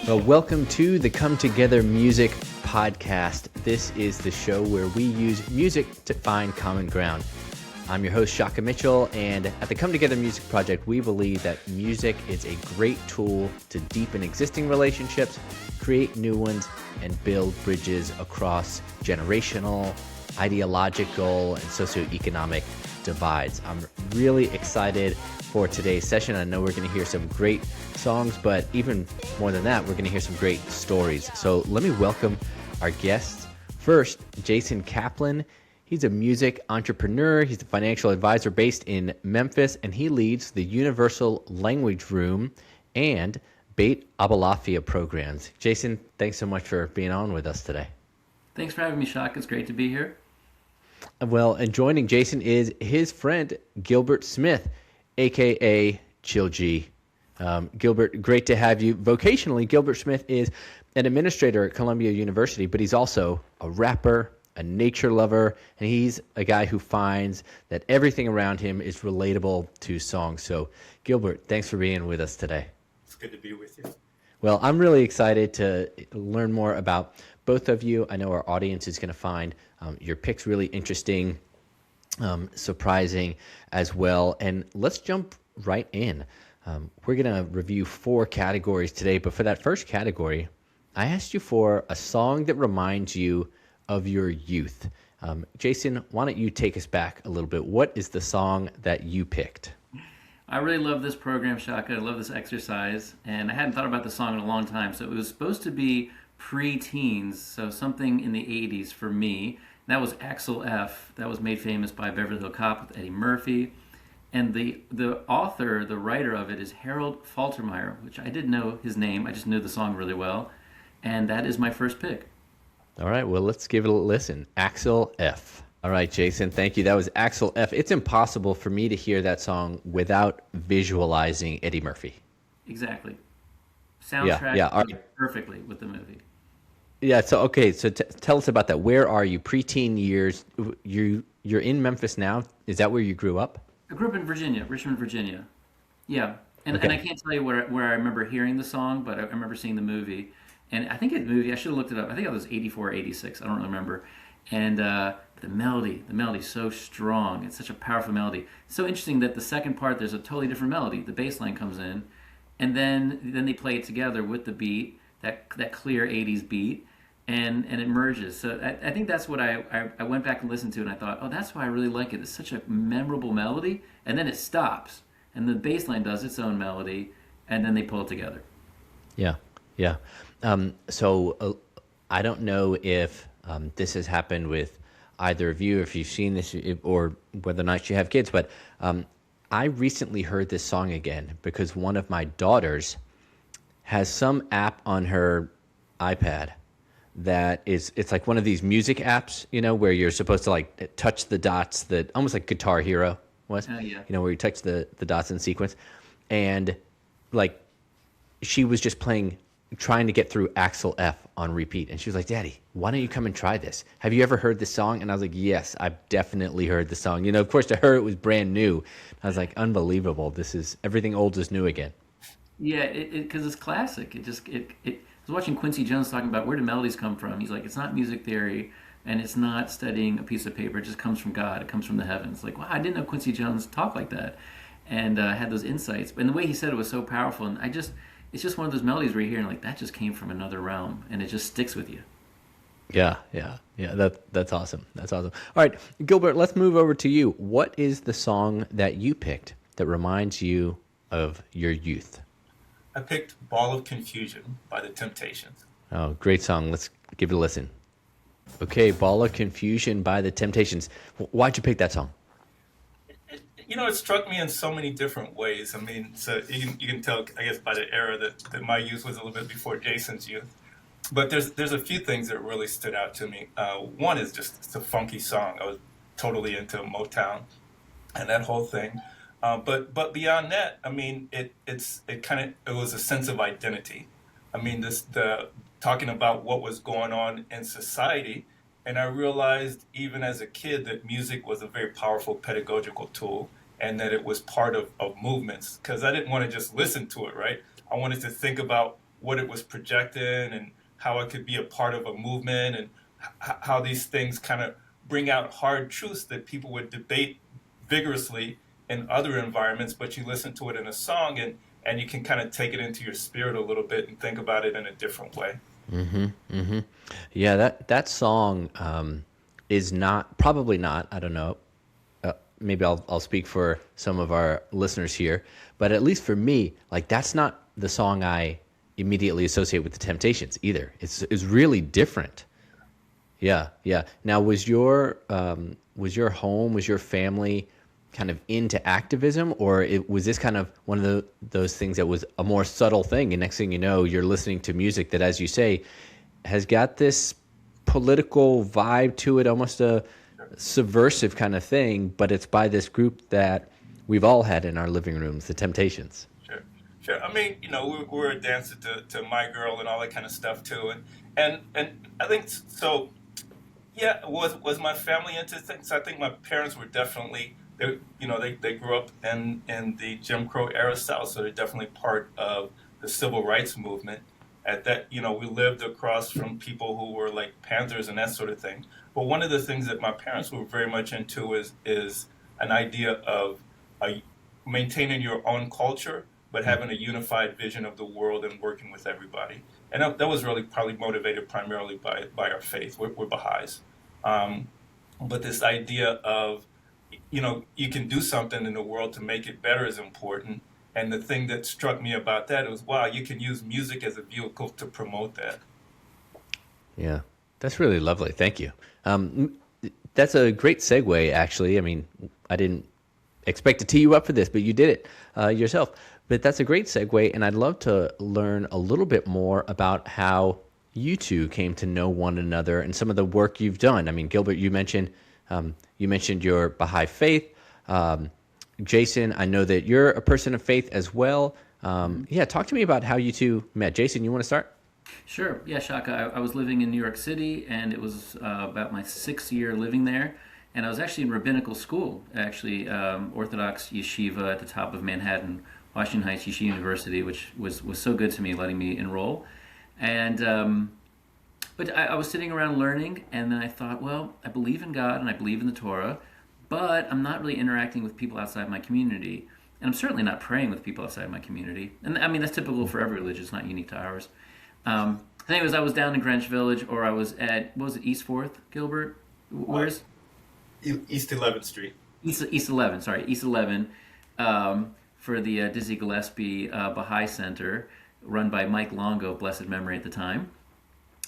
Well, welcome to the Come Together Music Podcast. This is the show where we use music to find common ground. I'm your host, Shaka Mitchell, and at the Come Together Music Project, we believe that music is a great tool to deepen existing relationships, create new ones, and build bridges across generational, ideological, and socioeconomic divides. I'm really excited for today's session. I know we're going to hear some great songs, but even more than that, we're going to hear some great stories. So let me welcome our guests. First, Jason Caplan. He's a music entrepreneur. He's a financial advisor based in Memphis, and he leads the Universal Language Room and Beit Abalafia programs. Jason, thanks so much for being on with us today. Thanks for having me, Shaka. It's great to be here. Well, and joining Jason is his friend, Gilbert Smith, a.k.a. Chill G. Gilbert, great to have you. Vocationally, Gilbert Smith is an administrator at Columbia University, but he's also a rapper, a nature lover, and he's a guy who finds that everything around him is relatable to songs. So, Gilbert, thanks for being with us today. It's good to be with you. Well, I'm really excited to learn more about both of you. I know our audience is going to find your picks really interesting, surprising as well. And let's jump right in. We're going to review 4 categories today, but for that first category, I asked you for a song that reminds you of your youth. Jason, why don't you take us back a little bit? What is the song that you picked? I really love this program, Shaka. I love this exercise, and I hadn't thought about the song in a long time. So it was supposed to be pre-teens, so something in the 80s for me. That was Axel F. That was made famous by Beverly Hill Cop with Eddie Murphy. And the author, the writer of it is Harold Faltermeyer, which I didn't know his name. I just knew the song really well. And that is my first pick. All right, well, let's give it a listen. Axel F. All right, Jason, thank you. That was Axel F. It's impossible for me to hear that song without visualizing Eddie Murphy. Exactly. Soundtrack Right. perfectly with the movie. Yeah, so okay, so tell us about that. Where are you? Preteen years. You're in Memphis now. Is that where you grew up? I grew up in Virginia, Richmond, Virginia. Yeah, and Okay. I can't tell you where I remember hearing the song, but I remember seeing the movie. And I think the movie, I should have looked it up. I think it was 84 or 86. I don't remember. And the melody's so strong. It's such a powerful melody. It's so interesting that the second part, there's a totally different melody. The bass line comes in, and then they play it together with the beat, that clear 80s beat, and it merges. So I think that's what I went back and listened to, and I thought, oh, that's why I really like it. It's such a memorable melody, and then it stops, and the bass line does its own melody, and then they pull it together. Yeah, yeah. So I don't know if this has happened with either of you, if you've seen this, or whether or not you have kids, but I recently heard this song again because one of my daughters has some app on her iPad that it's like one of these music apps, where you're supposed to like touch the dots, that almost like Guitar Hero was, Yeah. where you touch the dots in sequence. And like she was just trying to get through Axel F on repeat. And she was like, Daddy, why don't you come and try this? Have you ever heard this song? And I was like, yes, I've definitely heard the song. Of course, to her, it was brand new. I was like, unbelievable. This is everything old is new again. Yeah, because it's classic. I was watching Quincy Jones talking about where do melodies come from. He's like, it's not music theory, and it's not studying a piece of paper. It just comes from God. It comes from the heavens. Like, wow, I didn't know Quincy Jones talked like that, and had those insights. And the way he said it was so powerful. And it's just one of those melodies where you hear and like that just came from another realm, and it just sticks with you. Yeah. That's awesome. That's awesome. All right, Gilbert, let's move over to you. What is the song that you picked that reminds you of your youth? I picked Ball of Confusion by The Temptations. Oh, great song. Let's give it a listen. Okay, Ball of Confusion by The Temptations. Why'd you pick that song? It struck me in so many different ways. I mean, so you can tell, I guess, by the era that my youth was a little bit before Jason's youth. But there's a few things that really stood out to me. One is just it's a funky song. I was totally into Motown and that whole thing. But beyond that, I mean, it was a sense of identity. I mean, the talking about what was going on in society, and I realized even as a kid that music was a very powerful pedagogical tool, and that it was part of movements. Because I didn't want to just listen to it, right? I wanted to think about what it was projecting and how it could be a part of a movement, and how these things kind of bring out hard truths that people would debate vigorously in other environments, but you listen to it in a song, and you can kind of take it into your spirit a little bit and think about it in a different way. Yeah, that song is not, probably not, I don't know. Maybe I'll speak for some of our listeners here, but at least for me, like that's not the song I immediately associate with the Temptations either. It's really different. Yeah, yeah. Now, was your home, was your family kind of into activism, or was this kind of one of those things that was a more subtle thing, and next thing you know, you're listening to music that, as you say, has got this political vibe to it, almost a subversive kind of thing, but it's by this group that we've all had in our living rooms, the Temptations. Sure, sure. I mean, we were dancing to My Girl and all that kind of stuff too, and I think so. Yeah, was my family into things? I think my parents were definitely they grew up in the Jim Crow era South, so they're definitely part of the civil rights movement. At that, we lived across from people who were like Panthers and that sort of thing. But one of the things that my parents were very much into is an idea of a, maintaining your own culture, but having a unified vision of the world and working with everybody. And that was really probably motivated primarily by our faith. We're Baha'is. But this idea of, you can do something in the world to make it better is important. And the thing that struck me about that was, wow, you can use music as a vehicle to promote that. Yeah, that's really lovely. Thank you. That's a great segue, actually. I mean, I didn't expect to tee you up for this, but you did it yourself. But that's a great segue, and I'd love to learn a little bit more about how you two came to know one another and some of the work you've done. I mean, Gilbert, you mentioned your Baha'i faith. Jason, I know that you're a person of faith as well. Yeah, talk to me about how you two met. Jason, you want to start? Sure. Yeah, Shaka. I was living in New York City, and it was about my 6th year living there. And I was actually in rabbinical school, actually Orthodox yeshiva at the top of Manhattan, Washington Heights Yeshiva University, which was so good to me, letting me enroll. And but I was sitting around learning, and then I thought, well, I believe in God and I believe in the Torah, but I'm not really interacting with people outside my community. And I'm certainly not praying with people outside my community. And I mean, that's typical for every religion. It's not unique to ours. The thing was, I was down in Greenwich Village, or I was at, what was it, East 4th, Gilbert? Where's? East 11th Street. East 11, sorry, East 11, for the Dizzy Gillespie Baha'i Center, run by Mike Longo, of blessed memory at the time.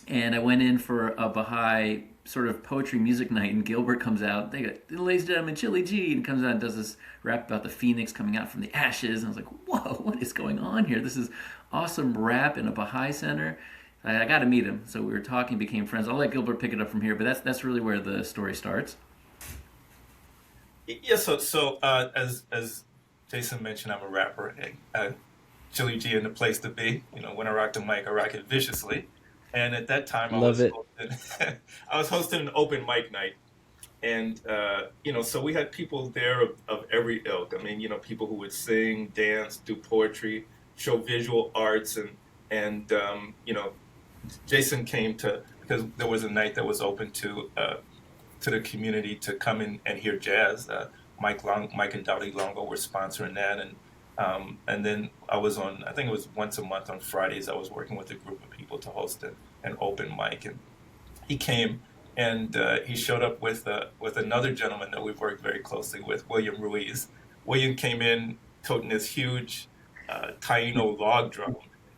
And I went in for a Baha'i sort of poetry music night, and Gilbert comes out. They got, ladies and gentlemen, Chili G, and comes out and does this rap about the phoenix coming out from the ashes. And I was like, whoa, what is going on here? This is awesome rap in a Baha'i center. I got to meet him. So we were talking, became friends. I'll let Gilbert pick it up from here, but that's really where the story starts. Yeah, so as Jason mentioned, I'm a rapper. Chili G in the place to be. When I rock the mic, I rock it viciously. And at that time, I was hosting an open mic night, and so we had people there of every ilk. I mean, people who would sing, dance, do poetry, show visual arts, and Jason came because there was a night that was open to the community to come in and hear jazz. Mike and Dowdy Longo were sponsoring that, and then I was on, I think it was once a month on Fridays, I was working with a group of people to host an open mic. And he came, and he showed up with another gentleman that we've worked very closely with, William Ruiz. William came in toting this huge Taino log drum,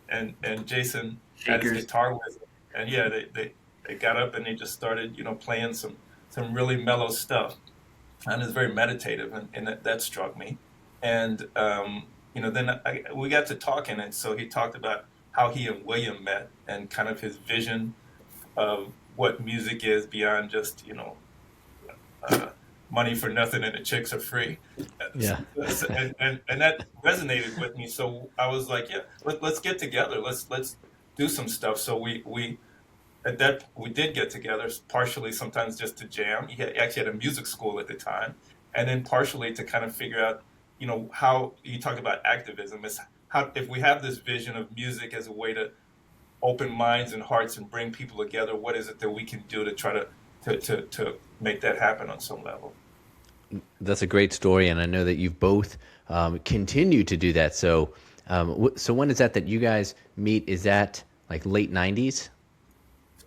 and Jason had his guitar with him. And yeah, they got up and they just started, playing some really mellow stuff. And it's very meditative, and that struck me. And then we got to talking, and so he talked about how he and William met and kind of his vision of what music is beyond just money for nothing and the chicks are free. Yeah. And that resonated with me. So I was like, yeah, let's get together. Let's do some stuff. So we did get together, partially sometimes just to jam. He actually had a music school at the time, and then partially to kind of figure out, how you talk about activism is how, if we have this vision of music as a way to open minds and hearts and bring people together. What is it that we can do to try to make that happen on some level? That's a great story, and I know that you've both continued to do that. So, so when is that you guys meet? Is that like late '90s?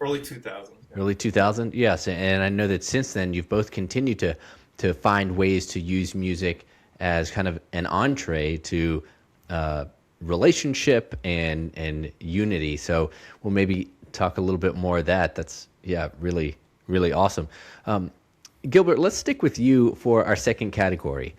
Early 2000s. Yeah. Early 2000? Yes, and I know that since then you've both continued to find ways to use music as kind of an entree to relationship and unity. So we'll maybe talk a little bit more of that. That's really really awesome. Gilbert, let's stick with you for our second category.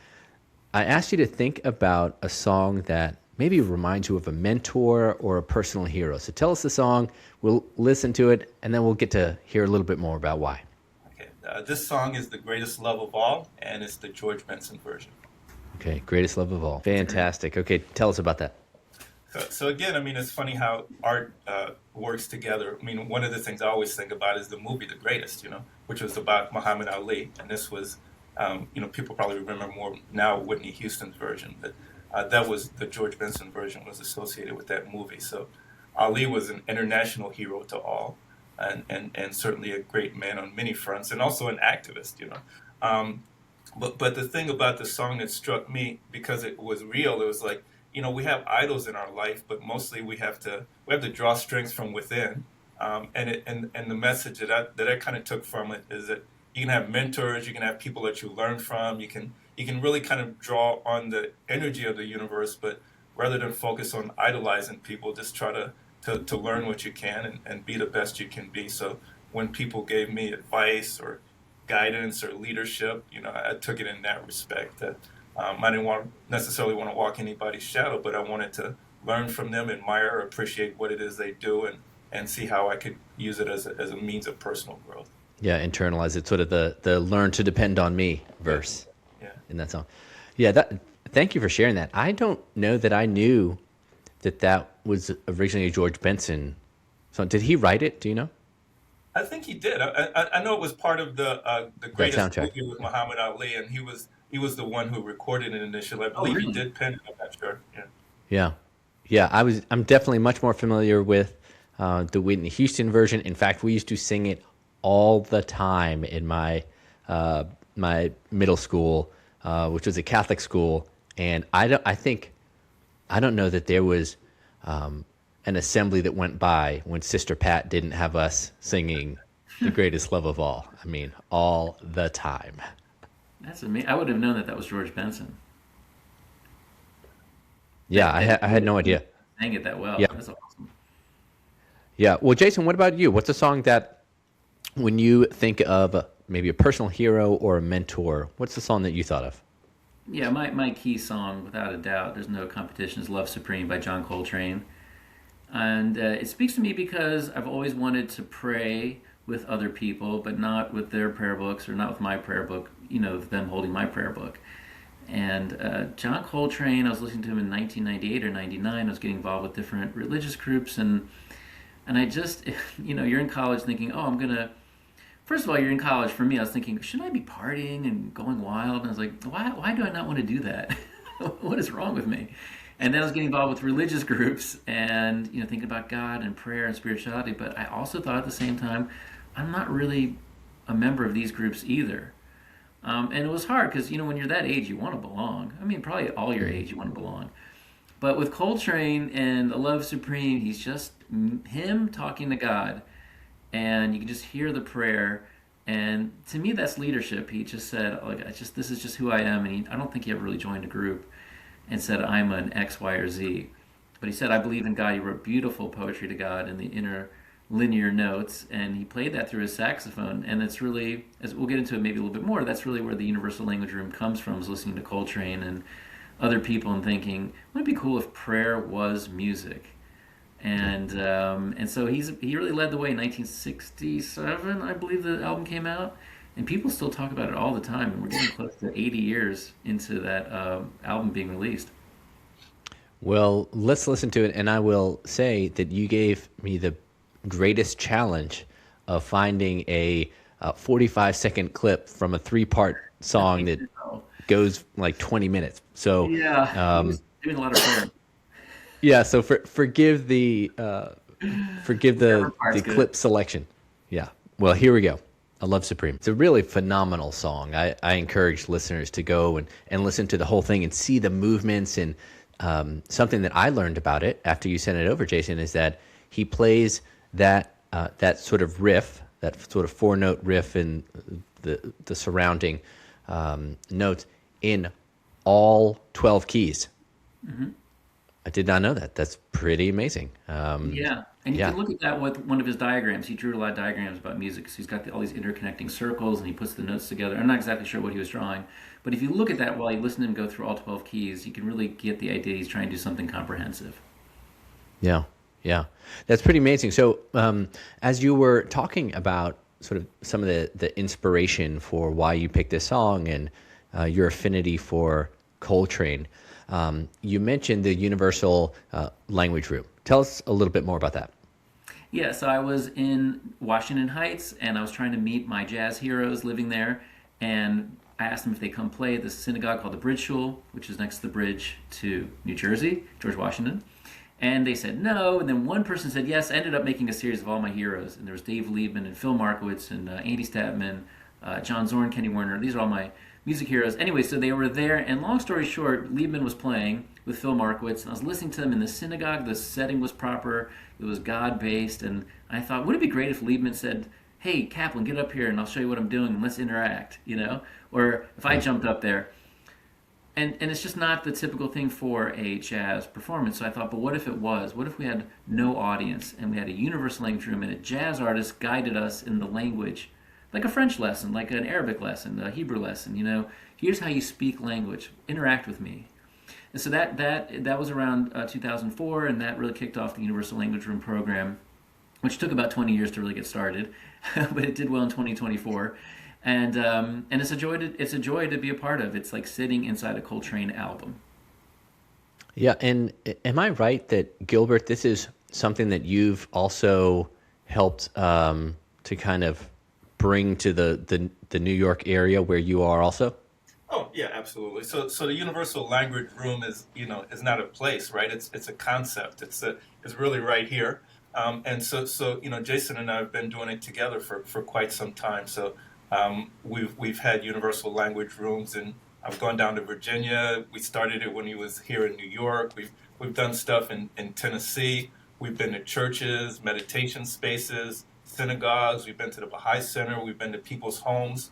I asked you to think about a song that maybe reminds you of a mentor or a personal hero. So tell us the song, we'll listen to it, and then we'll get to hear a little bit more about why. Okay. This song is The Greatest Love of All, and it's the George Benson version. Okay, Greatest Love of All. Fantastic. Okay, tell us about that. So again, I mean, it's funny how art works together. I mean, one of the things I always think about is the movie The Greatest, which was about Muhammad Ali. And this was, people probably remember more now Whitney Houston's version, but that was the George Benson version was associated with that movie. So Ali was an international hero to all, and certainly a great man on many fronts, and also an activist. But the thing about the song that struck me, because it was real, it was like, we have idols in our life, but mostly we have to draw strength from within. And the message that I kind of took from it is that you can have mentors, you can have people that you learn from, you can really kind of draw on the energy of the universe, but rather than focus on idolizing people, just try to learn what you can and be the best you can be. So when people gave me advice or guidance or leadership, I took it in that respect. That I didn't necessarily want to walk anybody's shadow, but I wanted to learn from them, admire, appreciate what it is they do, and see how I could use it as a means of personal growth. Yeah, internalize it, sort of the learn to depend on me verse in that song. Yeah, thank you for sharing that. I don't know that I knew that was originally a George Benson song. Did he write it? Do you know? I think he did. I know it was part of the Greatest movie with Muhammad Ali, and he was the one who recorded it initially. I believe he did pen it. I'm not sure. Yeah. I'm definitely much more familiar with the Whitney Houston version. In fact, we used to sing it all the time in my middle school, which was a Catholic school, and I don't know that there was an assembly that went by when Sister Pat didn't have us singing "The Greatest Love of All." I mean, all the time. That's amazing. I would have known that was George Benson. Yeah, I had no idea. Sang it that well. Yeah. That's awesome. Yeah. Well, Jason, what about you? What's a song that, when you think of maybe a personal hero or a mentor, what's the song that you thought of? Yeah, my key song, without a doubt, there's no competition, is Love Supreme by John Coltrane. And it speaks to me because I've always wanted to pray with other people, but not with their prayer books or not with my prayer book, them holding my prayer book. And John Coltrane, I was listening to him in 1998 or 99. I was getting involved with different religious groups, and I just, you're in college thinking, oh, I'm going to, first of all, you're in college. For me, I was thinking, shouldn't I be partying and going wild? And I was like, why do I not want to do that? What is wrong with me? And then I was getting involved with religious groups and, thinking about God and prayer and spirituality. But I also thought at the same time, I'm not really a member of these groups either. And it was hard because, when you're that age, you want to belong. I mean, probably at all your age, you want to belong. But with Coltrane and Love Supreme, he's just him talking to God. And you can just hear the prayer. And to me, that's leadership. He just said, this is just who I am. And I don't think he ever really joined a group and said, I'm an X, Y, or Z. But he said, I believe in God. He wrote beautiful poetry to God in the interlinear notes, and he played that through his saxophone. And it's really, as we'll get into it maybe a little bit more, that's really where the Universal Language Room comes from, is listening to Coltrane and other people and thinking, wouldn't it be cool if prayer was music? And so he really led the way in 1967, I believe the album came out. And people still talk about it all the time, and we're getting close to 80 years into that album being released. Well, let's listen to it, and I will say that you gave me the greatest challenge of finding a 45-second clip from a 3-part song that goes like 20 minutes. So yeah, he was doing a lot of prayer. Yeah, so forgive the Forgive Whatever the part's good. clip selection. Yeah. Well, here we go. I love Supreme. It's a really phenomenal song. I encourage listeners to go and listen to the whole thing and see the movements. And something that I learned about it after you sent it over, Jason, is that he plays that sort of riff, that sort of 4-note riff and the surrounding notes in all 12 keys. Mm-hmm. I did not know that. That's pretty amazing. Yeah, and you Yeah. can look at that with one of his diagrams. He drew a lot of diagrams about music. So he's got all these interconnecting circles, and he puts the notes together. I'm not exactly sure what he was drawing, but if you look at that while you listen to him go through all 12 keys, you can really get the idea he's trying to do something comprehensive. Yeah, yeah, that's pretty amazing. So, as you were talking about sort of some of the inspiration for why you picked this song and your affinity for Coltrane, you mentioned the Universal Language Room. Tell us a little bit more about that. Yeah, so I was in Washington Heights, and I was trying to meet my jazz heroes living there, and I asked them if they come play at this synagogue called the Bridge Shul, which is next to the bridge to New Jersey, George Washington. And they said no, and then one person said yes. I ended up making a series of all my heroes, and there was Dave Liebman and Phil Markowitz and Andy Statman, John Zorn, Kenny Werner. These are all my music heroes. Anyway, so they were there, and long story short, Liebman was playing with Phil Markowitz, and I was listening to them in the synagogue. The setting was proper. It was God-based, and I thought, wouldn't it be great if Liebman said, hey, Caplan, get up here, and I'll show you what I'm doing, and let's interact, you know? Or if I jumped up there. And it's just not the typical thing for a jazz performance. So I thought, but what if it was? What if we had no audience and we had a universal language room and a jazz artist guided us in the language, like a French lesson, like an Arabic lesson, a Hebrew lesson, you know? Here's how you speak language. Interact with me. And so that was around 2004, and that really kicked off the Universal Language Room program, which took about 20 years to really get started, but it did well in 2024. And it's a joy to be a part of. It's like sitting inside a Coltrane album. Yeah, and am I right that, Gilbert, this is something that you've also helped to kind of bring to the New York area where you are also? Oh yeah, absolutely. So the Universal Language Room is not a place, right? It's a concept. It's really right here. And so Jason and I have been doing it together for quite some time. So we've had Universal Language Rooms, and I've gone down to Virginia. We started it when he was here in New York. We've done stuff in Tennessee. We've been to churches, meditation spaces, synagogues. We've been to the Baha'i Center. We've been to people's homes.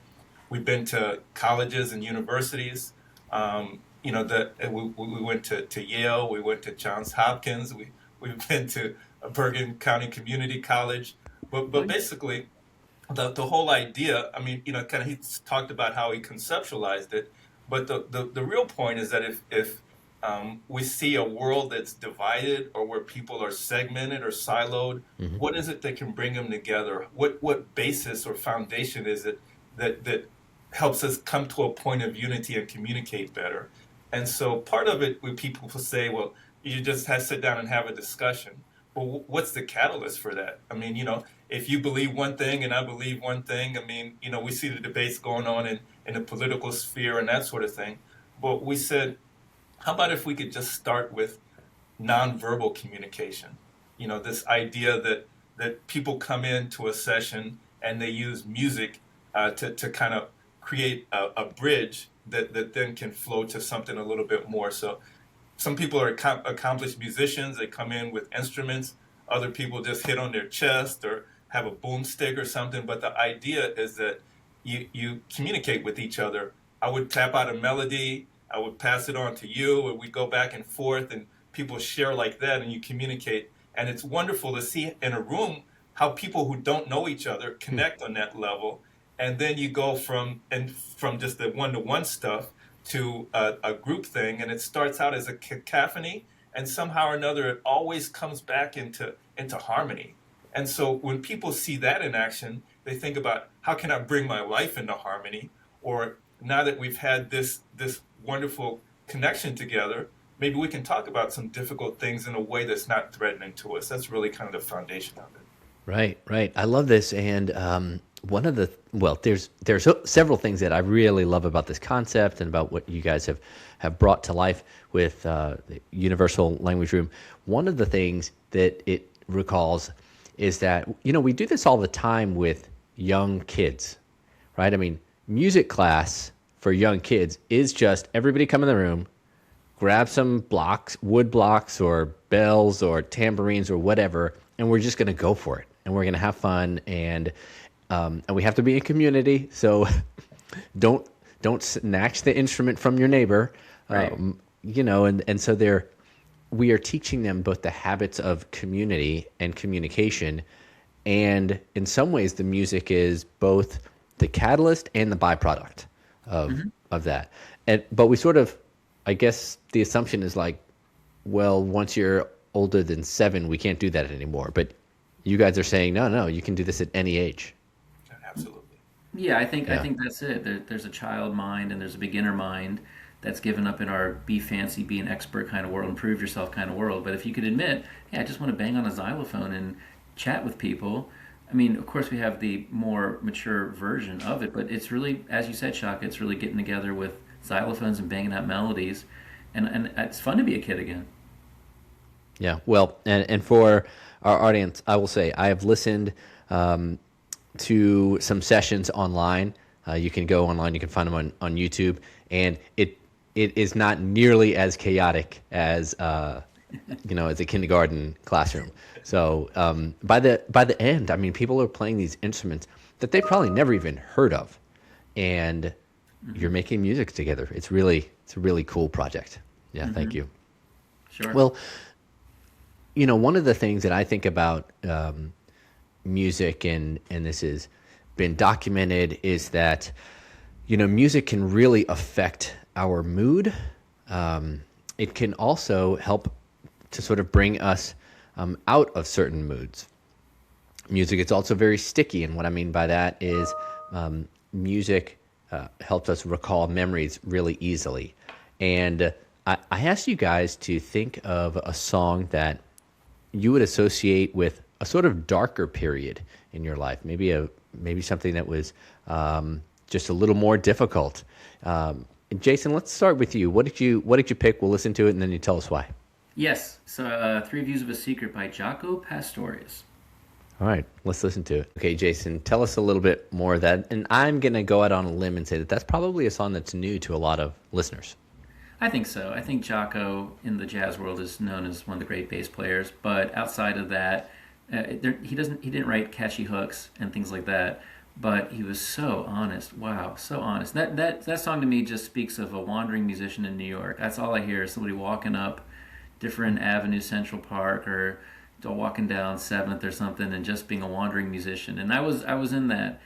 We've been to colleges and universities. We went to Yale. We went to Johns Hopkins. We've been to Bergen County Community College. But basically, the whole idea, kind of he talked about how he conceptualized it. But the real point is that if we see a world that's divided or where people are segmented or siloed, Mm-hmm. what is it that can bring them together? What basis or foundation is it that helps us come to a point of unity and communicate better? And so part of it, when people will say, well, you just have to sit down and have a discussion. Well, what's the catalyst for that? If you believe one thing and I believe one thing, we see the debates going on in the political sphere and that sort of thing. But we said, how about if we could just start with nonverbal communication? This idea that people come into a session and they use music to kind of create a bridge that then can flow to something a little bit more. So some people are accomplished musicians. They come in with instruments. Other people just hit on their chest or have a boomstick or something. But the idea is that you communicate with each other. I would tap out a melody. I would pass it on to you, and we go back and forth, and people share like that, and you communicate. And it's wonderful to see in a room how people who don't know each other connect on that level. And then you go from just the one-to-one stuff to a group thing, and it starts out as a cacophony, and somehow or another it always comes back into harmony. And so when people see that in action, they think about, how can I bring my life into harmony? Or now that we've had this wonderful connection together, maybe we can talk about some difficult things in a way that's not threatening to us. That's really kind of the foundation of it. Right. I love this, and there's several things that I really love about this concept and about what you guys have brought to life with the Universal Language Room. One of the things that it recalls is that, we do this all the time with young kids, right? I mean, music class for young kids is just everybody come in the room, grab some blocks, wood blocks or bells or tambourines or whatever, and we're just going to go for it. And we're going to have fun. And we have to be in community. So don't snatch the instrument from your neighbor. Right. And so we are teaching them both the habits of community and communication. And in some ways, the music is both the catalyst and the byproduct of that. But we sort of, I guess the assumption is like, well, once you're older than 7, we can't do that anymore. But you guys are saying, no, you can do this at any age. Absolutely. Yeah, I think that's it. There's a child mind and there's a beginner mind that's given up in our be fancy, be an expert kind of world, improve yourself kind of world. But if you could admit, hey, I just want to bang on a xylophone and chat with people. I mean, of course, we have the more mature version of it, but it's really, as you said, Shaka, it's really getting together with xylophones and banging out melodies, and it's fun to be a kid again. Yeah, well, and for our audience, I will say I have listened to some sessions online. You can go online, you can find them on YouTube, and it is not nearly as chaotic as as a kindergarten classroom. So by the end, I mean, people are playing these instruments that they probably never even heard of, and you're making music together. It's a really cool project. Yeah, thank you. Sure. Well, one of the things that I think about music, and this has been documented, is that music can really affect our mood. It can also help to sort of bring us out of certain moods. Music is also very sticky, and what I mean by that is music helps us recall memories really easily. And I asked you guys to think of a song that you would associate with a sort of darker period in your life, maybe something that was just a little more difficult. Jason, let's start with you. What did you pick? We'll listen to it, and then you tell us why. Yes, so 3 Views of a Secret by Jaco Pastorius. All right, let's listen to it. Okay, Jason, tell us a little bit more of that. And I'm going to go out on a limb and say that that's probably a song that's new to a lot of listeners. I think so. I think Jaco in the jazz world is known as one of the great bass players, but outside of that, he didn't write catchy hooks and things like that. But he was so honest. Wow, so honest. That song to me just speaks of a wandering musician in New York. That's all I hear is somebody walking up different avenues, Central Park, or walking down 7th or something, and just being a wandering musician. And I was in that.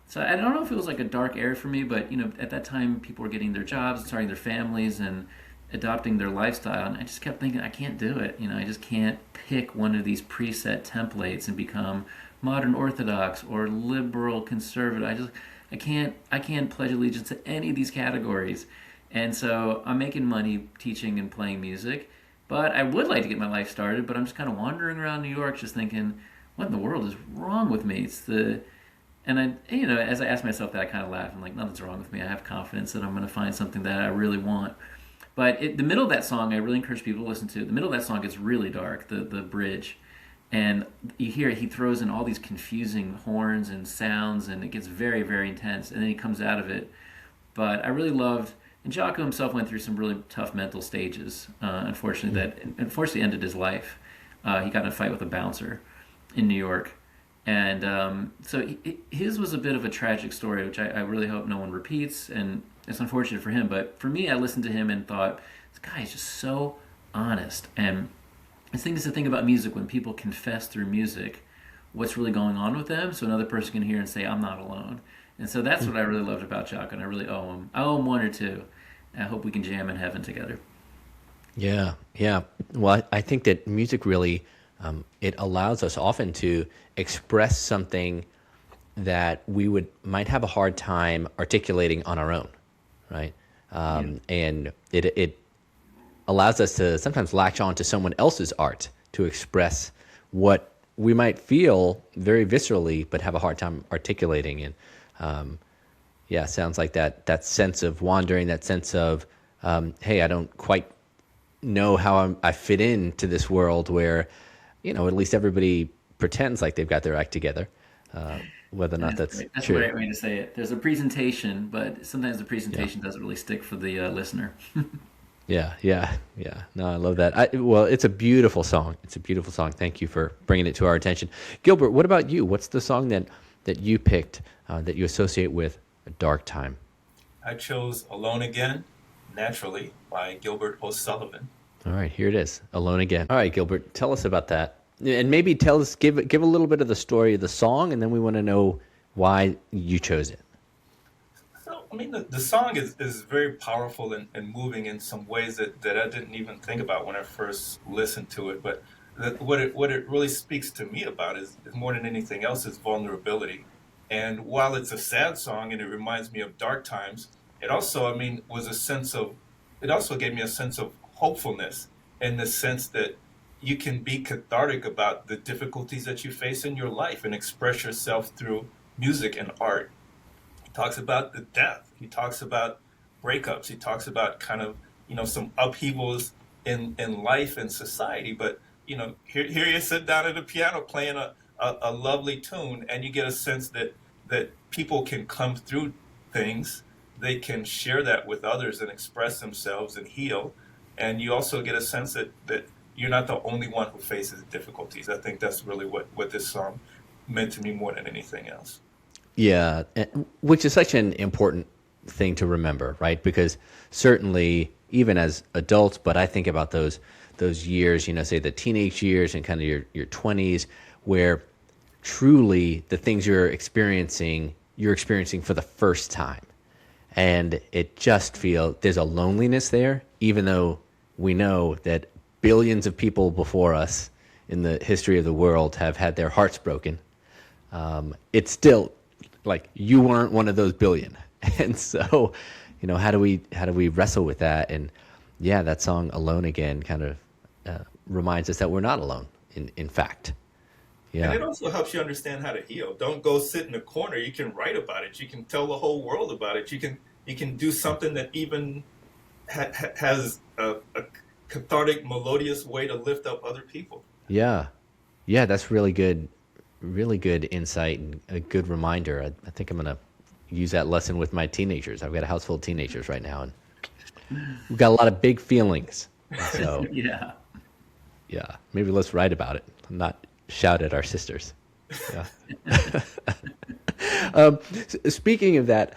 So I don't know if it was like a dark era for me, but at that time people were getting their jobs, starting their families, and adopting their lifestyle. And I just kept thinking, I can't do it. I just can't pick one of these preset templates and become modern Orthodox or liberal conservative. I can't pledge allegiance to any of these categories. And so I'm making money teaching and playing music, but I would like to get my life started, but I'm just kind of wandering around New York just thinking, what in the world is wrong with me? And as I ask myself that, I kind of laugh. I'm like, nothing's wrong with me. I have confidence that I'm going to find something that I really want. But the middle of that song, I really encourage people to listen to. The middle of that song gets really dark, the bridge. And you hear he throws in all these confusing horns and sounds, and it gets very, very intense. And then he comes out of it. But I really loved, and Jaco himself went through some really tough mental stages, unfortunately, that unfortunately ended his life. He got in a fight with a bouncer in New York. And so his was a bit of a tragic story, which I really hope no one repeats. And it's unfortunate for him. But for me, I listened to him and thought, this guy is just so honest. And the thing is to think about music, when people confess through music what's really going on with them, so another person can hear and say, I'm not alone. And so that's what I really loved about Jaco, and I really owe him. I owe him 1 or 2. I hope we can jam in heaven together. Yeah. Well, I think that music really, it allows us often to express something that we might have a hard time articulating on our own, right? And it allows us to sometimes latch on to someone else's art to express what we might feel very viscerally, but have a hard time articulating. And sounds like that sense of wandering, that sense of, hey, I don't quite know how I fit into this world where at least everybody pretends like they've got their act together, whether or not That's that's great. That's the true. right way to say it. There's a presentation, but sometimes the Yeah. presentation doesn't really stick for the listener. Yeah, yeah, yeah. No, I love that. Well, it's a beautiful song. It's a beautiful song. Thank you for bringing it to our attention. Gilbert, what about you? What's the song that you picked that you associate with a dark time? I chose Alone Again, Naturally by Gilbert O'Sullivan. All right, here it is. Alone Again. All right, Gilbert, tell us about that. And maybe tell us, give a little bit of the story of the song, and then we want to know why you chose it. So, I mean, the song is very powerful and moving in some ways that I didn't even think about when I first listened to it. But what it really speaks to me about is more than anything else is vulnerability. And while it's a sad song and it reminds me of dark times, it also, I mean, it also gave me a sense of hopefulness in the sense that you can be cathartic about the difficulties that you face in your life and express yourself through music and art. He talks about the death. He talks about breakups. He talks about kind of, some upheavals in life and society. But, here you sit down at the piano playing a lovely tune, and you get a sense that people can come through things. They can share that with others and express themselves and heal. And you also get a sense that you're not the only one who faces difficulties. I think that's really what this song meant to me more than anything else. Yeah, which is such an important thing to remember, right? Because certainly, even as adults, but I think about those years, say the teenage years and kind of your 20s, where truly the things you're experiencing for the first time. And it just feels there's a loneliness there, even though we know that billions of people before us in the history of the world have had their hearts broken. It's still like you weren't one of those billion. And so, how do we wrestle with that? And yeah, that song "Alone Again" kind of reminds us that we're not alone. In fact, And yeah, it also helps you understand how to heal. Don't go sit in a corner. You can write about it. You can tell the whole world about it. You can do something that even has a cathartic, melodious way to lift up other people. yeah, yeah. That's really good insight and a good reminder. I think I'm gonna use that lesson with my teenagers. I've got a house full of teenagers right now, and we've got a lot of big feelings. And so, Yeah. yeah, maybe let's write about it, not shout at our sisters. Yeah. Speaking of that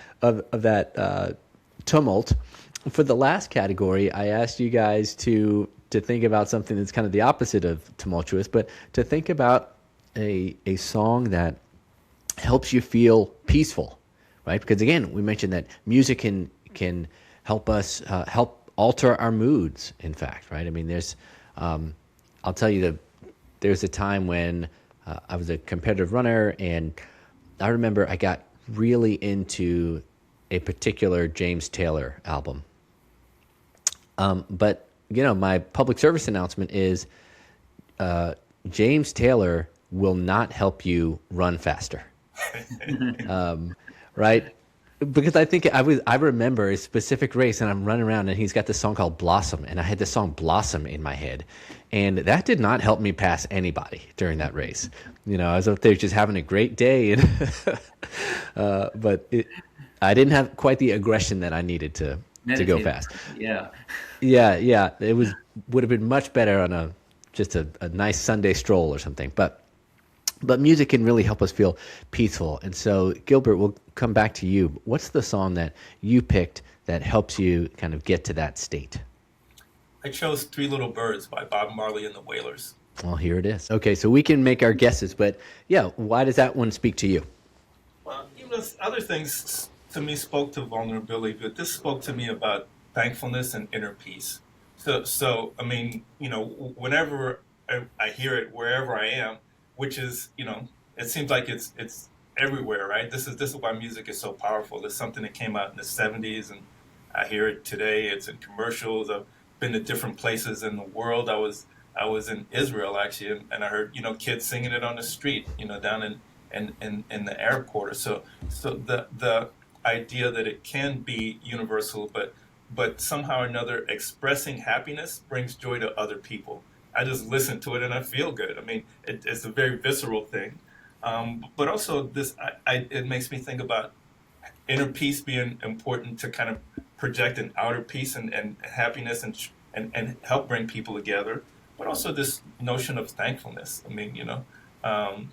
tumult, for the last category, I asked you guys to think about something that's kind of the opposite of tumultuous, but to think about a song that helps you feel peaceful, right? Because again, we mentioned that music can help us help alter our moods. In fact, right? I mean, I'll tell you there's a time when I was a competitive runner, and I remember I got really into a particular James Taylor album. But my public service announcement is James Taylor will not help you run faster, right? Because I remember a specific race, and I'm running around, and he's got this song called Blossom, and I had this song Blossom in my head, and that did not help me pass anybody during that race. I was up there just having a great day, and but I didn't have quite the aggression that I needed to go Meditative. fast. Yeah. Yeah, yeah, would have been much better on just a nice Sunday stroll or something, but music can really help us feel peaceful. And so, Gilbert, we'll come back to you. What's the song that you picked that helps you kind of get to that state? I chose Three Little Birds by Bob Marley and the Wailers. Well, here it is. Okay, so we can make our guesses, but yeah, why does that one speak to you? Well, other things to me spoke to vulnerability, but this spoke to me about thankfulness and inner peace. So I mean, whenever I hear it, wherever I am, which is, it seems like it's everywhere, right? This is why music is so powerful. It's something that came out in the '70s, and I hear it today. It's in commercials. I've been to different places in the world. I was in Israel actually, and I heard kids singing it on the street, down in the airport. So the idea that it can be universal, but somehow or another expressing happiness brings joy to other people. I just listen to it and I feel good. I mean, it's a very visceral thing. But also it makes me think about inner peace being important to kind of project an outer peace and happiness and help bring people together. But also this notion of thankfulness. I mean, um,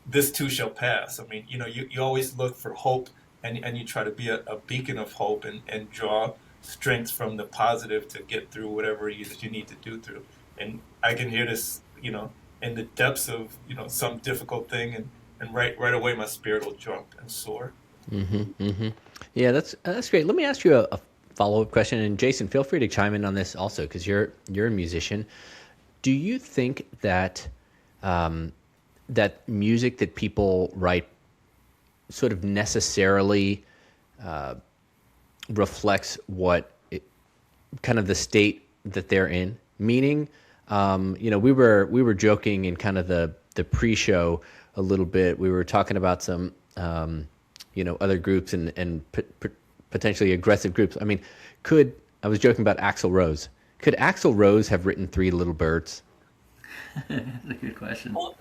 this too shall pass. I mean, you always look for hope and you try to be a beacon of hope and draw strength from the positive to get through whatever it is that you need to do through. And I can hear this, in the depths of, some difficult thing and right away my spirit will jump and soar. Yeah, that's great. Let me ask you a follow-up question, and Jason, feel free to chime in on this also because you're a musician. Do you think that that music that people write sort of necessarily reflects kind of the state that they're in? Meaning, we were joking in kind of the pre-show a little bit. We were talking about some other groups and potentially aggressive groups. I mean, I was joking about Axl Rose. Could Axl Rose have written Three Little Birds? That's a good question. Well,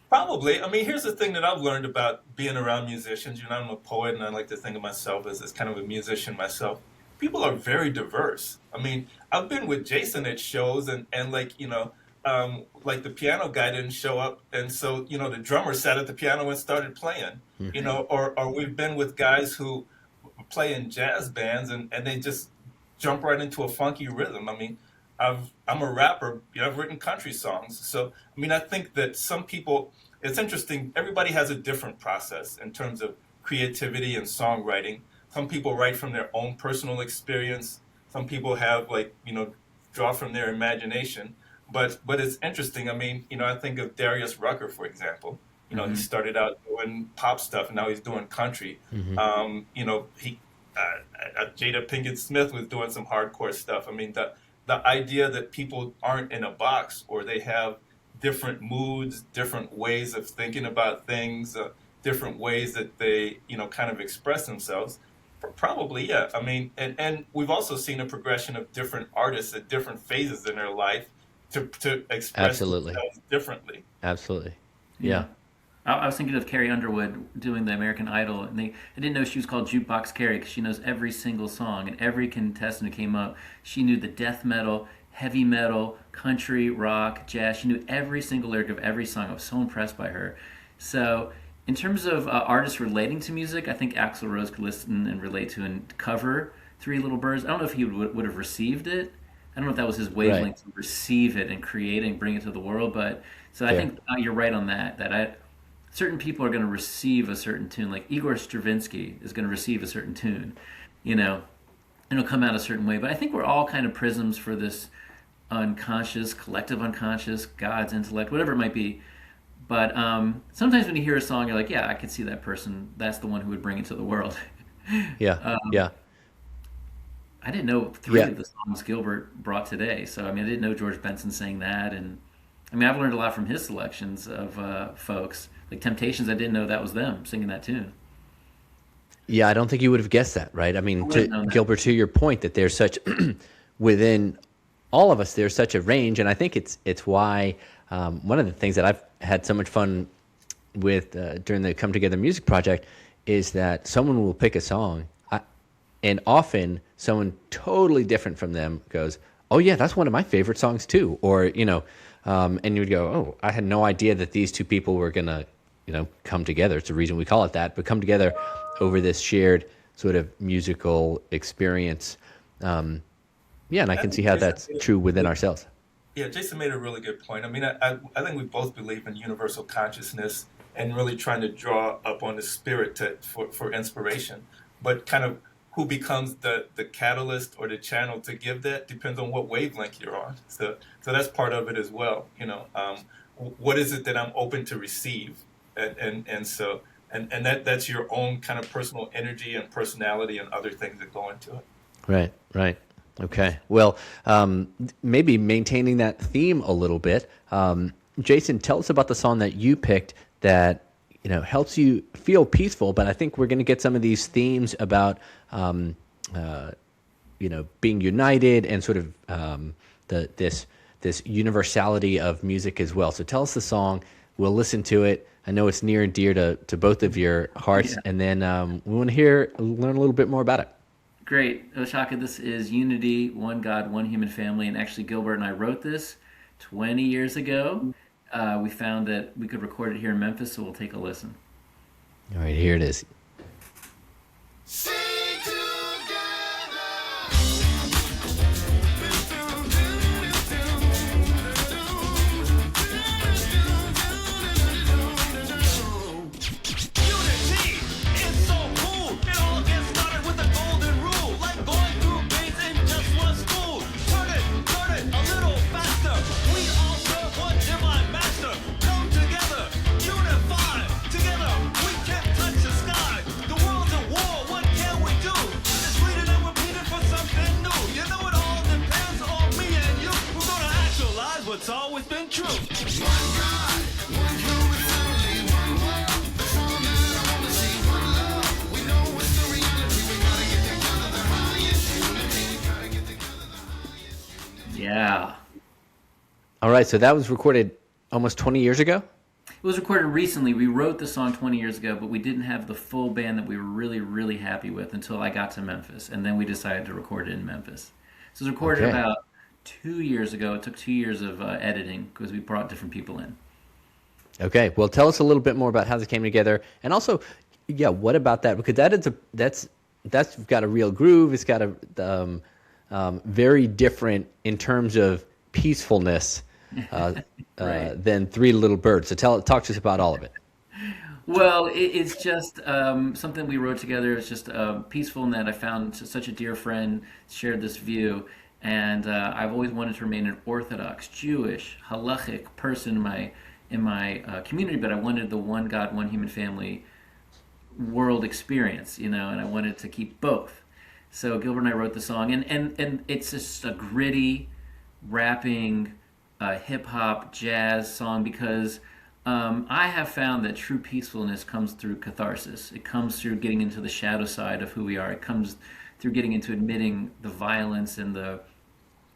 probably. I mean, here's the thing that I've learned about being around musicians. I'm a poet and I like to think of myself as kind of a musician myself. People are very diverse. I mean, I've been with Jason at shows and like, like the piano guy didn't show up. And so, the drummer sat at the piano and started playing, or we've been with guys who play in jazz bands and they just jump right into a funky rhythm. I mean, I'm a rapper, I've written country songs. So, I mean, I think that some people, it's interesting. Everybody has a different process in terms of creativity and songwriting. Some people write from their own personal experience. Some people have draw from their imagination. But it's interesting. I mean, I think of Darius Rucker, for example. He started out doing pop stuff, and now he's doing country. Jada Pinkett Smith was doing some hardcore stuff. I mean, the idea that people aren't in a box or they have different moods, different ways of thinking about things, different ways that they, kind of express themselves. Probably, yeah. I mean, and we've also seen a progression of different artists at different phases in their life to express themselves differently. Absolutely. Yeah. I was thinking of Carrie Underwood doing the American Idol, and I didn't know she was called Jukebox Carrie because she knows every single song, and every contestant who came up, she knew the death metal, heavy metal, country, rock, jazz. She knew every single lyric of every song. I was so impressed by her. So in terms of artists relating to music, I think Axl Rose could listen and relate to and cover Three Little Birds. I don't know if he would have received it. I don't know if that was his wavelength to receive it and create it and bring it to the world. But so I think you're right on that. Certain people are going to receive a certain tune, like Igor Stravinsky is going to receive a certain tune, and it'll come out a certain way. But I think we're all kind of prisms for this unconscious, collective unconscious, God's intellect, whatever it might be. But sometimes when you hear a song, you're like, yeah, I could see that person. That's the one who would bring it to the world. Yeah. I didn't know three of the songs Gilbert brought today. So, I mean, I didn't know George Benson sang that. And, I mean, I've learned a lot from his selections of folks. Like Temptations, I didn't know that was them singing that tune. Yeah, I don't think you would have guessed that, right? I mean, Gilbert, to your point that there's such, within all of us, there's such a range. And I think it's why one of the things that I've had so much fun with during the Come Together Music Project is that someone will pick a song and often someone totally different from them goes, oh yeah, that's one of my favorite songs too. Or, and you would go, oh, I had no idea that these two people were going to, come together. It's the reason we call it that, but come together over this shared sort of musical experience. And I can see how that's true within ourselves. Yeah, Jason made a really good point. I mean, I think we both believe in universal consciousness and really trying to draw up on the spirit for inspiration. But kind of who becomes the catalyst or the channel to give that depends on what wavelength you're on. So that's part of it as well. What is it that I'm open to receive? And that's your own kind of personal energy and personality and other things that go into it. Right. Okay. Well, maybe maintaining that theme a little bit. Jason, tell us about the song that you picked that helps you feel peaceful. But I think we're going to get some of these themes about being united and sort of this this universality of music as well. So tell us the song. We'll listen to it. I know it's near and dear to both of your hearts, Yeah. and then we want to learn a little bit more about it. Great. Shaka, this is Unity, One God, One Human Family. And actually, Gilbert and I wrote this 20 years ago. We found that we could record it here in Memphis, so we'll take a listen. All right, here it is. It's always been true. Yeah. All right, so that was recorded almost 20 years ago? It was recorded recently. We wrote the song 20 years ago, but we didn't have the full band that we were really, really happy with until I got to Memphis. And then we decided to record it in Memphis. So it was recorded Okay. about 2 years ago. It took 2 years of editing because we brought different people in. Okay, well, tell us a little bit more about how this came together, and also, yeah, what about that? Because that's got a real groove. It's got a very different in terms of peacefulness than Three Little Birds. So talk to us about all of it. Well, it's just something we wrote together. It's just peaceful in that I found such a dear friend shared this view, and I've always wanted to remain an Orthodox, Jewish, halachic person in my community, but I wanted the one God, one human family world experience, and I wanted to keep both. So Gilbert and I wrote the song, and it's just a gritty, rapping, hip hop, jazz song because I have found that true peacefulness comes through catharsis. It comes through getting into the shadow side of who we are. It comes through getting into admitting the violence and the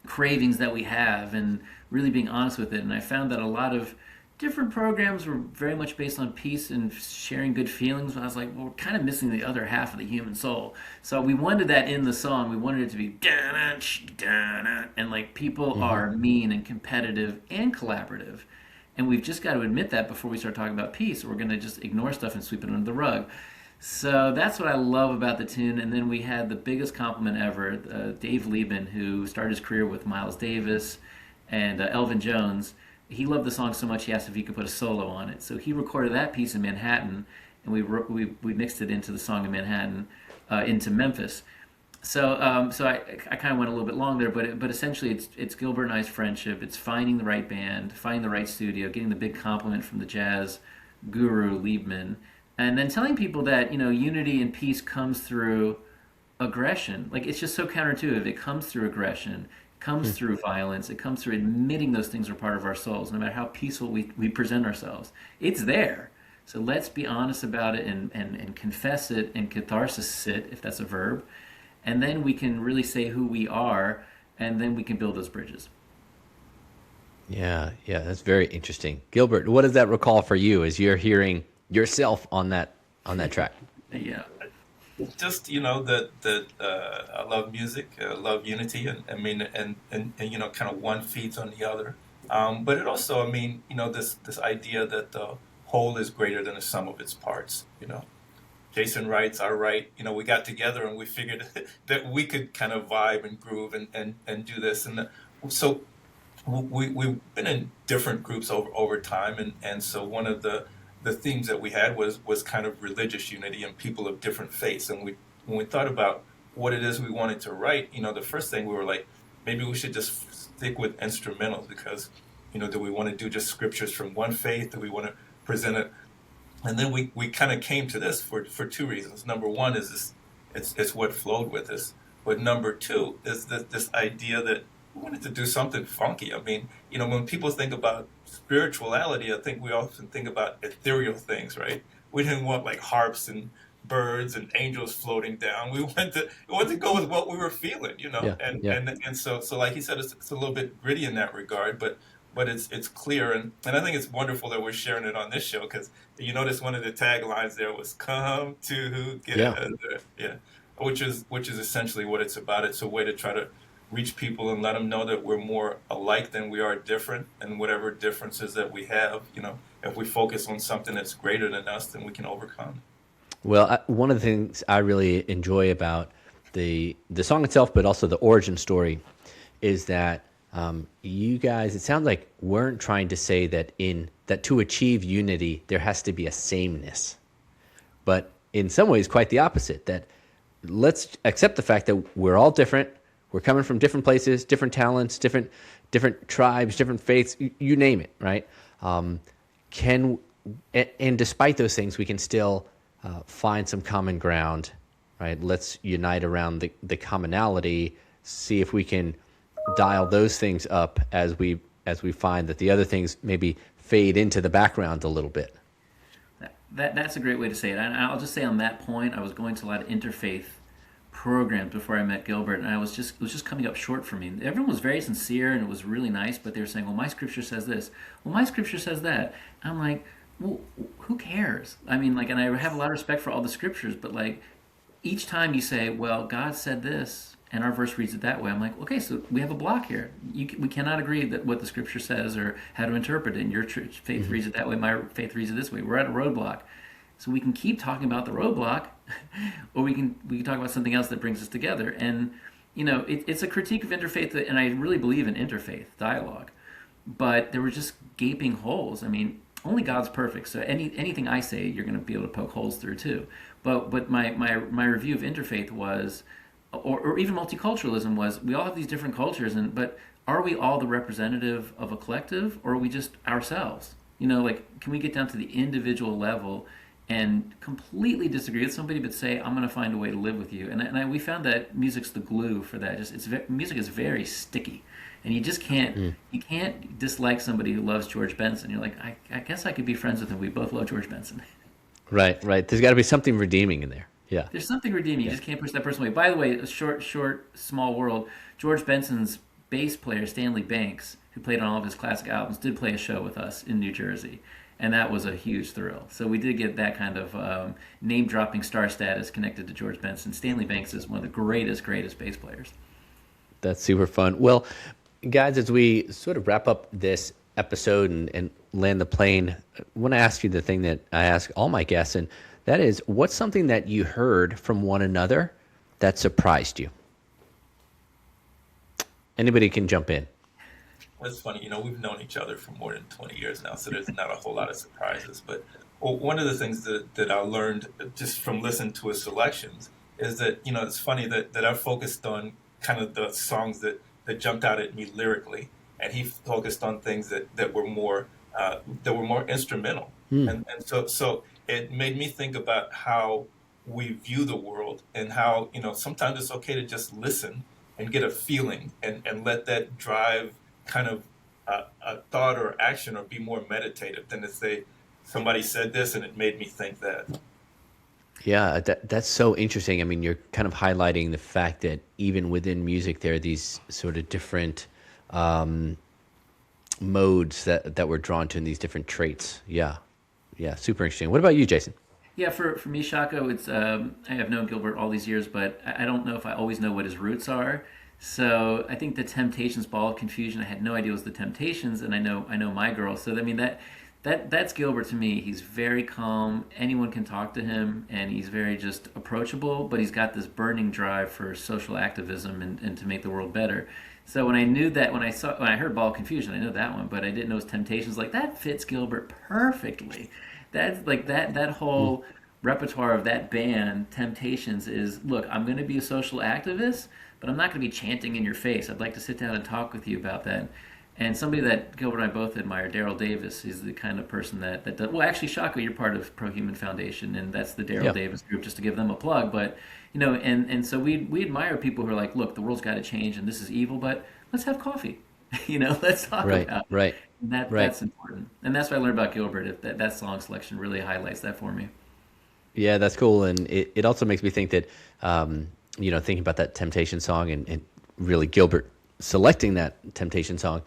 cravings that we have and really being honest with it. And I found that a lot of different programs were very much based on peace and sharing good feelings. But I was like, well, we're kind of missing the other half of the human soul. So we wanted that in the song. We wanted it to be and like people are mean and competitive and collaborative. And we've just got to admit that before we start talking about peace, or we're going to just ignore stuff and sweep it under the rug. So that's what I love about the tune. And then we had the biggest compliment ever, Dave Lieben, who started his career with Miles Davis and Elvin Jones. He loved the song so much he asked if he could put a solo on it. So he recorded that piece in Manhattan, and we mixed it into the song in Manhattan, into Memphis. So I kind of went a little bit long there, but essentially it's Gilbert and I's friendship. It's finding the right band, finding the right studio, getting the big compliment from the jazz guru Liebman, and then telling people that unity and peace comes through aggression. Like, it's just so counterintuitive. It comes through aggression, it comes through violence, it comes through admitting those things are part of our souls, no matter how peaceful we present ourselves. It's there. So let's be honest about it and confess it and catharsis it, if that's a verb. And then we can really say who we are, and then we can build those bridges. Yeah, that's very interesting. Gilbert, what does that recall for you as you're hearing yourself on that track? Yeah. Just that I love music, I love unity, and I mean, and kind of one feeds on the other. But it also, this idea that the whole is greater than the sum of its parts. Jason writes, I write. We got together and we figured that we could kind of vibe and groove and do this. And so we've been in different groups over time, and so one of the themes that we had was kind of religious unity and people of different faiths. And when we thought about what it is we wanted to write, the first thing we were like, maybe we should just stick with instrumentals because, do we want to do just scriptures from one faith? Do we want to present it? And then we kind of came to this for two reasons. Number one is it's what flowed with us. But number two is this idea that we wanted to do something funky. When people think about spirituality, I think we often think about ethereal things, right? We didn't want like harps and birds and angels floating down. We went to go with what we were feeling, Yeah, yeah. so like he said, it's a little bit gritty in that regard, but it's clear, and I think it's wonderful that we're sharing it on this show because you notice one of the taglines there was "Come Yeah. together," yeah, which is essentially what it's about. It's a way to try to reach people and let them know that we're more alike than we are different, and whatever differences that we have, if we focus on something that's greater than us, then we can overcome. Well, one of the things I really enjoy about the song itself, but also the origin story, is that you guys, it sounds like, weren't trying to say that to achieve unity there has to be a sameness, but in some ways quite the opposite. That let's accept the fact that we're all different. We're coming from different places, different talents, different tribes, different faiths. You name it, right? Can and despite those things, we can still find some common ground, right? Let's unite around the commonality. See if we can dial those things up as we find that the other things maybe fade into the background a little bit. That's a great way to say it. And I'll just say on that point, I was going to a lot of interfaith programs before I met Gilbert, and it was just coming up short for me. Everyone was very sincere, and it was really nice, but they were saying, well, my scripture says this. Well, my scripture says that. And I'm like, well, who cares? I mean, like, and I have a lot of respect for all the scriptures, but like, each time you say, well, God said this, and our verse reads it that way, I'm like, okay, so we have a block here. We cannot agree that what the scripture says or how to interpret it. And your faith reads it that way, my faith reads it this way. We're at a roadblock. So we can keep talking about the roadblock, or we can talk about something else that brings us together. And it's a critique of interfaith, and I really believe in interfaith dialogue. But there were just gaping holes. I mean, only God's perfect, so anything I say, you're going to be able to poke holes through too. But my review of interfaith was, or even multiculturalism was, we all have these different cultures, but are we all the representative of a collective, or are we just ourselves? Like, can we get down to the individual level and completely disagree with somebody, but say, I'm going to find a way to live with you? And we found that music's the glue for that. Music is very sticky, and you just can't you can't dislike somebody who loves George Benson. You're like, I guess I could be friends with him. We both love George Benson. Right. There's got to be something redeeming in there. Yeah. There's something redeeming. You just can't push that person away. By the way, a short, small world. George Benson's bass player, Stanley Banks, who played on all of his classic albums, did play a show with us in New Jersey. And that was a huge thrill. So we did get that kind of name-dropping star status connected to George Benson. Stanley Banks is one of the greatest bass players. That's super fun. Well, guys, as we sort of wrap up this episode and land the plane, I want to ask you the thing that I ask all my guests, and that is, what's something that you heard from one another that surprised you? Anybody can jump in. Well, it's funny, we've known each other for more than 20 years now, so there's not a whole lot of surprises. But one of the things that I learned just from listening to his selections is that, it's funny that I focused on kind of the songs that jumped out at me lyrically, and he focused on things that were more instrumental. And so it made me think about how we view the world, and how, sometimes it's okay to just listen and get a feeling and let that drive kind of a thought or action, or be more meditative than to say, somebody said this and it made me think that. Yeah, that's so interesting. I mean, you're kind of highlighting the fact that even within music, there are these sort of different modes that we're drawn to, in these different traits. Yeah, super interesting. What about you, Jason? Yeah, for me, Shaka, it's I have known Gilbert all these years, but I don't know if I always know what his roots are. So I think the Temptations, Ball of Confusion, I had no idea it was the Temptations, and I know My Girl. So I mean, that's Gilbert to me. He's very calm. Anyone can talk to him, and he's very just approachable. But he's got this burning drive for social activism and to make the world better. So when I knew that, when I heard Ball of Confusion, I know that one, but I didn't know it was Temptations. Like, that fits Gilbert perfectly. That's like that whole repertoire of that band, Temptations, is, look, I'm going to be a social activist, but I'm not going to be chanting in your face. I'd like to sit down and talk with you about that. And somebody that Gilbert and I both admire, Daryl Davis, is the kind of person that does. Well, actually, Shaka, you're part of Pro Human Foundation, and that's the Daryl Davis group, just to give them a plug. But, and so we admire people who are like, look, the world's got to change, and this is evil, but let's have coffee. Let's talk about it. Right. That's important. And that's what I learned about Gilbert. That song selection really highlights that for me. Yeah, that's cool. And it also makes me think that, thinking about that Temptation song and really Gilbert selecting that Temptation song,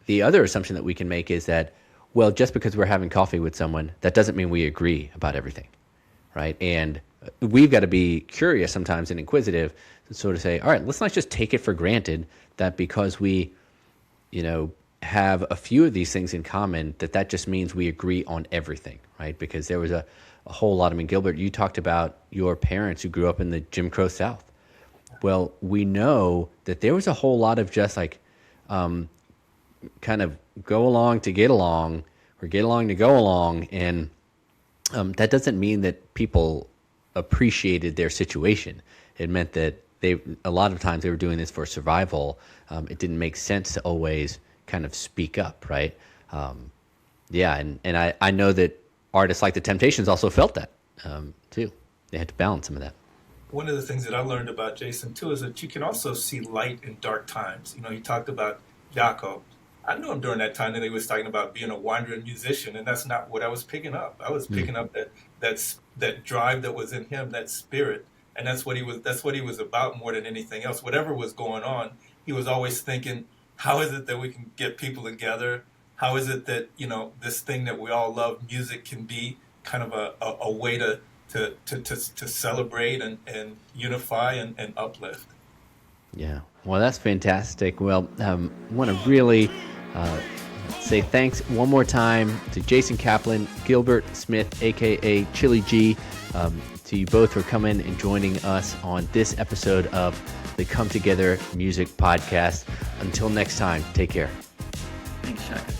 the other assumption that we can make is that, well, just because we're having coffee with someone, that doesn't mean we agree about everything, right? And we've got to be curious sometimes and inquisitive to sort of say, all right, let's not just take it for granted that because we, have a few of these things in common, that just means we agree on everything, right? Because there was a whole lot. I mean, Gilbert, you talked about your parents who grew up in the Jim Crow South. Well, we know that there was a whole lot of just like kind of go along to get along or get along to go along. And that doesn't mean that people appreciated their situation. It meant that a lot of times they were doing this for survival. It didn't make sense to always kind of speak up, right? And I know that artists like the Temptations also felt that too. They had to balance some of that. One of the things that I learned about Jason too is that you can also see light in dark times. He talked about Jaco. I knew him during that time that he was talking about being a wandering musician, and that's not what I was picking up. I was picking up that drive that was in him, that spirit, and that's what he was about more than anything else. Whatever was going on, he was always thinking, how is it that we can get people together? How is it that, this thing that we all love, music, can be kind of a way to celebrate and unify and uplift? Yeah, well, that's fantastic. Well, want to really say thanks one more time to Jason Caplan, Gilbert Smith, a.k.a. Chili G, to you both for coming and joining us on this episode of the Come Together Music Podcast. Until next time, take care. Thanks, Shaka.